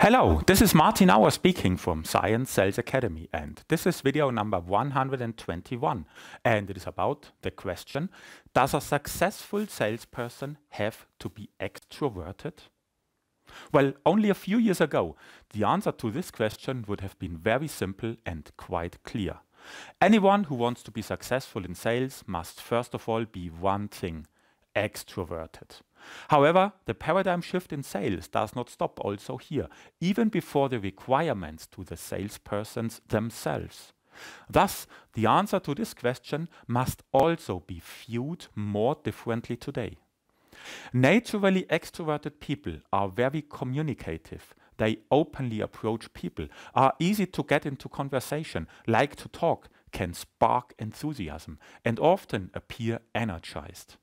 Hello, this is Martin Auer speaking from Science Sales Academy, and this is video number 121, and it is about the question, does a successful salesperson have to be extroverted? Well, only a few years ago, the answer to this question would have been very simple and quite clear. Anyone who wants to be successful in sales must first of all be one thing: extroverted. However, the paradigm shift in sales does not stop also here, even before the requirements to the salespersons themselves. Thus, the answer to this question must also be viewed more differently today. Naturally extroverted people are very communicative. They openly approach people, are easy to get into conversation, like to talk, can spark enthusiasm, and often appear energized.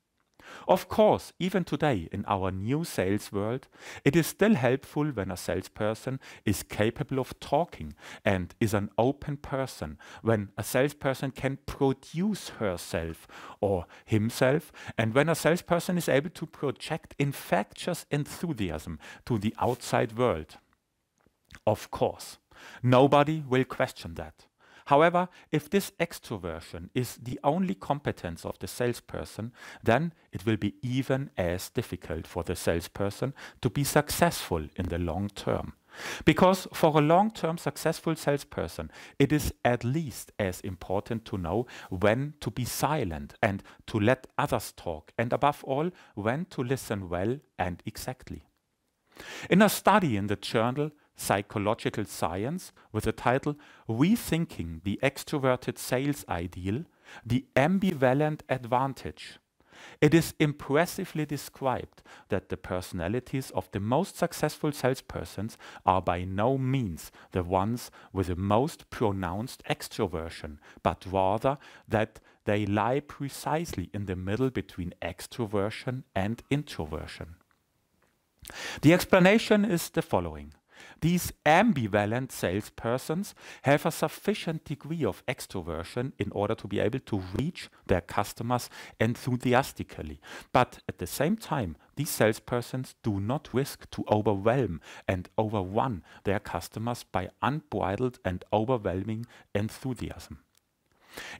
Of course, even today in our new sales world, it is still helpful when a salesperson is capable of talking and is an open person, when a salesperson can produce herself or himself, and when a salesperson is able to project infectious enthusiasm to the outside world. Of course, nobody will question that. However, if this extroversion is the only competence of the salesperson, then it will be even as difficult for the salesperson to be successful in the long term. Because for a long-term successful salesperson, it is at least as important to know when to be silent and to let others talk, and above all, when to listen well and exactly. In a study in the journal Psychological Science with the title Rethinking the Extroverted Sales Ideal, the Ambivalent Advantage, it is impressively described that the personalities of the most successful salespersons are by no means the ones with the most pronounced extroversion, but rather that they lie precisely in the middle between extroversion and introversion. The explanation is the following. These ambivalent salespersons have a sufficient degree of extroversion in order to be able to reach their customers enthusiastically. But at the same time, these salespersons do not risk to overwhelm and overrun their customers by unbridled and overwhelming enthusiasm.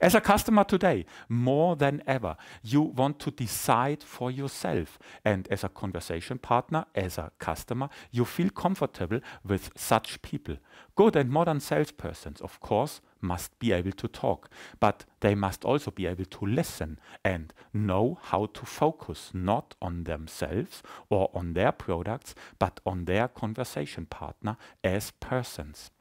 As a customer today, more than ever, you want to decide for yourself. And as a conversation partner, as a customer, you feel comfortable with such people. Good and modern salespersons, of course, must be able to talk, but they must also be able to listen and know how to focus not on themselves or on their products, but on their conversation partner as persons.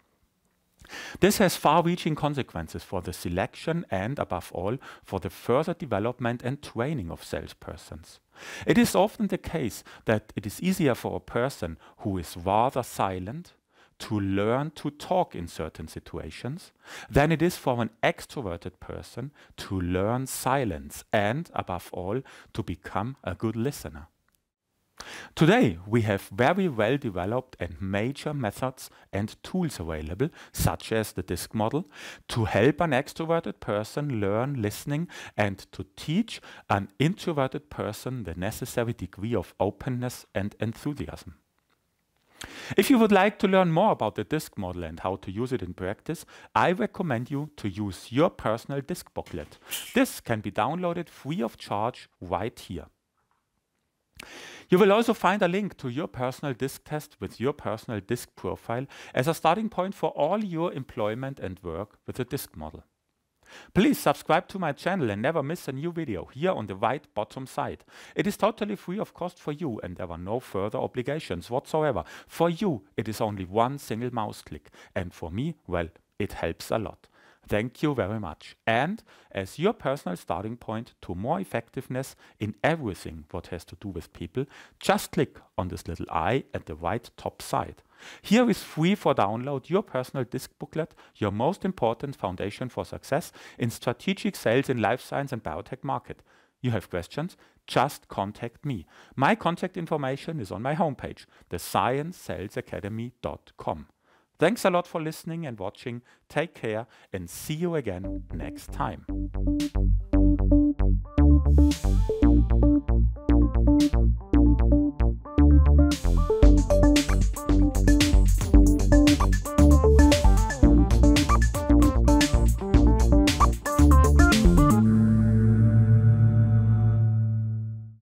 This has far-reaching consequences for the selection and, above all, for the further development and training of salespersons. It is often the case that it is easier for a person who is rather silent to learn to talk in certain situations than it is for an extroverted person to learn silence and, above all, to become a good listener. Today, we have very well developed and major methods and tools available, such as the DISC model, to help an extroverted person learn listening and to teach an introverted person the necessary degree of openness and enthusiasm. If you would like to learn more about the DISC model and how to use it in practice, I recommend you to use your personal DISC booklet. This can be downloaded free of charge right here. You will also find a link to your personal DISC test with your personal DISC profile as a starting point for all your employment and work with the DISC model. Please subscribe to my channel and never miss a new video here on the right bottom side. It is totally free of cost for you and there are no further obligations whatsoever. For you, it is only one single mouse click, and for me, well, it helps a lot. Thank you very much. And as your personal starting point to more effectiveness in everything what has to do with people, just click on this little eye at the right top side. Here is free for download your personal DISC booklet, your most important foundation for success in strategic sales in life science and biotech market. You have questions? Just contact me. My contact information is on my homepage, thesciencesalesacademy.com. Thanks a lot for listening and watching. Take care and see you again next time.